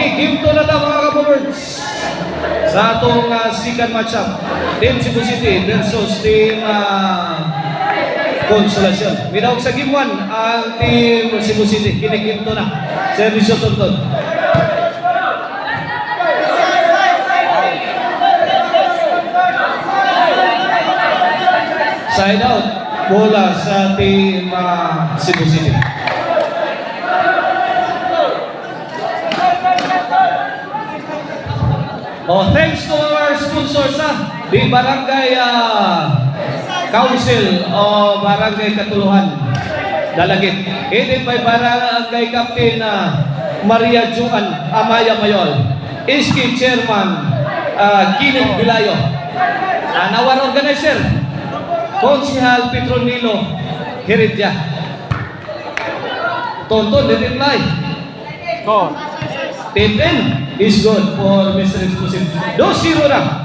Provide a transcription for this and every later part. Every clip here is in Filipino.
Okay, game to na mga ka-boards. Sa atong second matchup, Team Cebu City versus Team Consolacion. Minawag sa game 1 ang Team Cebu City. Kinig-game to na. Servisyo tuntun. Side out. Bola sa Team Cebu City. Oh, thanks to our sponsors di Barangay Council o Barangay Katuluhan Dalagit. Headed by Barangay Captain Maria Juan Amaya Mayol. SK Chairman Kenneth Bilayo. Our organizer Konsihal Petronilo Heredia. Tonton, didn't lie. Go. 10-10 is good for Mr. Exclusive. 2-0 na.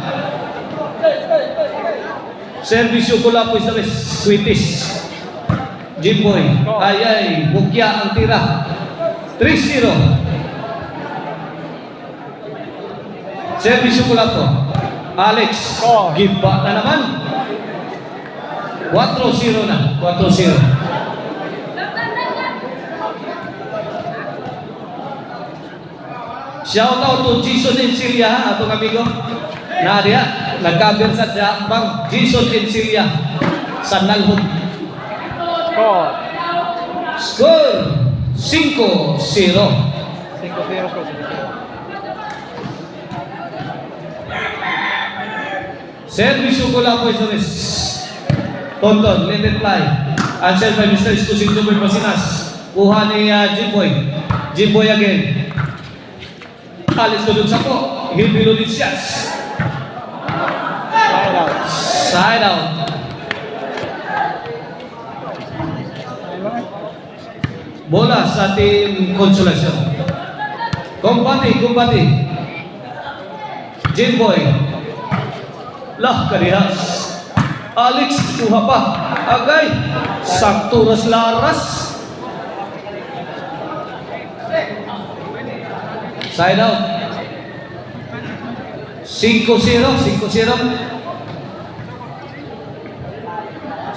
Servisyo ko lang po isa rin. Squitis. Jimboy. Ayay. Bukya ang tira. 3-0. Servisyo ko lang po. Alex. Giba na naman. 4-0 na. 4-0. Shout out to Jason Encilia, atong amigo. Nadia, nagkaber sa Jakbang. Jason Encilia sa Nalhod. Score 5-0. 5-0. Servisyo ko lang po ito. Tonton, let it fly. Answer by Mr. Exclusive Jumper Pasinas. Kuha ni Jimboy. Jimboy again. Alex Dodon Sako. He'll be loaded shots. Side out. Side out. Bola sa Team Consolacion. Kumbati. Jimboy. Lah, karihas. Alex, kuha pa. Agay. Sakto laras. Side out. 5-0.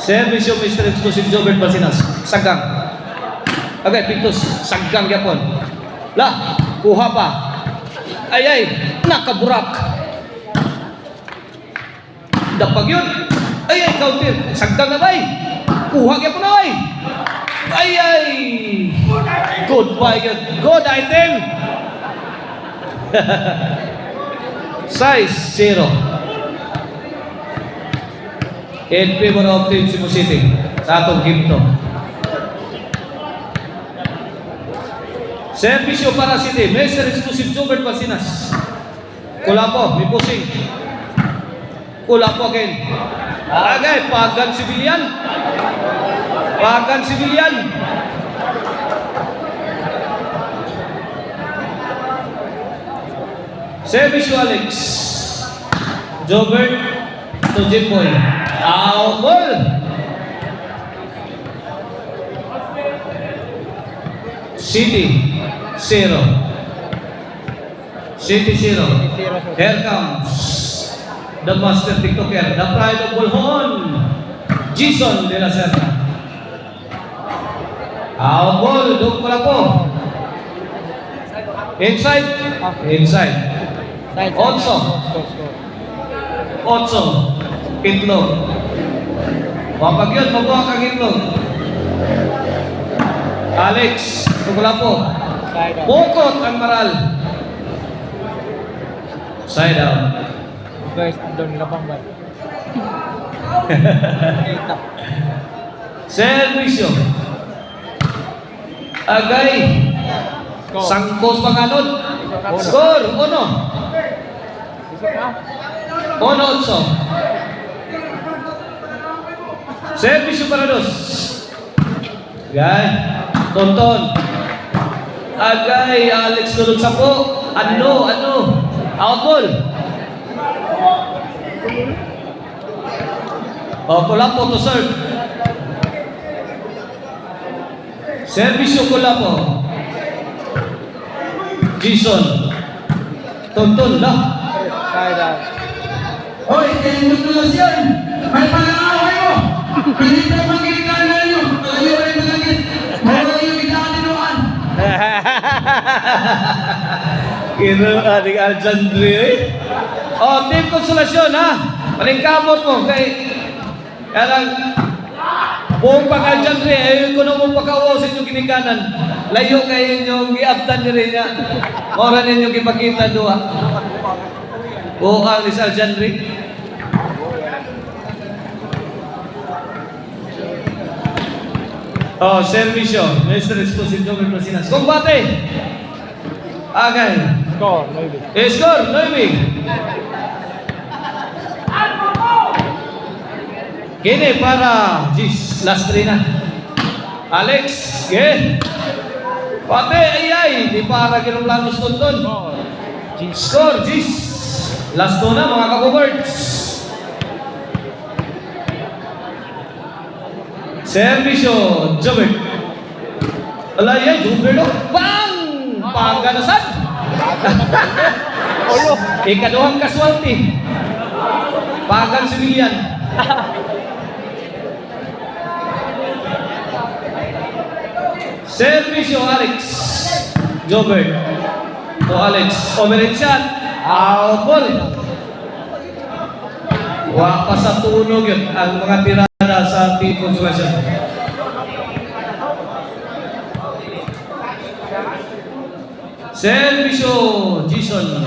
Servisyo Mr. Exclusive Jobert Basinas. Sagang. Agay, Pintos. Sagang yapon. Lah, kuha pa. Ayay, nakaburak. Dapag yun. Ayay, counter. Sagang na bay. Kuha yapon na bay. Ayay. Goodbye yun. Good item. 6-0 in favor of Team Cebu City sa atong game to. Servisyo para City, Mr. Exclusive Jobert Basinas. Kulapo, may pusing. Kulapo again. Agay, Pagan Civilian. Servisyo Alex. Jobert to Jimboy. Out ball. City 0. Here comes the master TikToker, the pride of Bulhon, Jason De La Serna. Out ball. Duk pala po. Inside. Otso. Itlog. Wapag yun, mabuha kang itlog. Alex, tukula po. Bukot ang maral. Side out. Guys, doon labang ba? Servisyo. Agay. Sangkos panganod. Score 1. 1-8. Servisyo para dos. Agay. Tonton. Agay. Alex Dodon Sako. Ano? Out ball. Kulapo to serve. Servisyo Kulapo. Jason. Tonton lang. Side out. Hoy, kayo konsolasyon! May panangaway mo! Pilit na pagkilitan na ninyo! Malayo rin malagit! Mawala yung itatinuan! Kino ating Alexandre eh. Oh, team konsolasyon ha. Palingkamot mo kay kaya lang buong pang Alexandre ayun ko nung pagkawaw sa inyong kinikanan. Layo kayo inyong giabtan nyo rin niya. Mora ninyong ipakita doha. Oo, ang is Alexandre. Oh, servisyo. Mr. Exclusive Joker Plasinas. Combate! Agay. Score, maybe. Score, Noemig. Kini para Gis, last 3 na. Alex, ge. Pate, ay, di para kinulanos Tonton. Score, Gis. Last 2 na, mga kagoberts. Servisyo, Jobert. Alay, Jobert, no? Bang! Paganasan! Ikaduhang kaswalti. Pagang civilian. Servisyo, Alex. Jobert. To Alex. Overhead shot. Out ball. Wa pa sa tunog yun ang mga tirada sa team konsolasyon. Servisyo, Jason.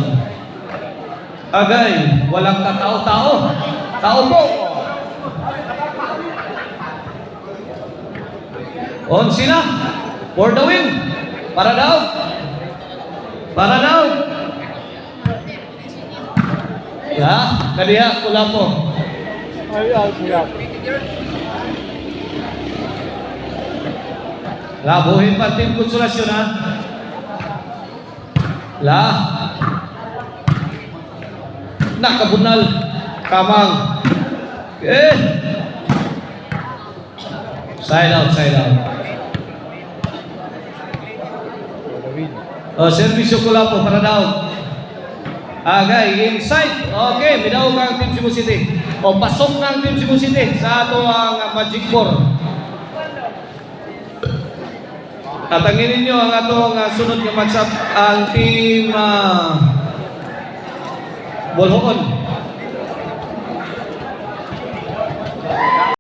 Agay, walang katao-tao. Tao po. On sila. For the win. Para daw. Para daw. Ya, kadiha pula po. Ay, out. Labuhin pa team konsolasyon ha. La. Nakabunal. Kamang. Side out. Oh, servisyo ko lang po para daw. Agay, inside. Okay, binaw ka ang Team Cebu City. O, pasok na ang Team Cebu City sa ato ang Magic 4. Tatangin ninyo ang atong sunod nga matchup ang Team Bolhoon.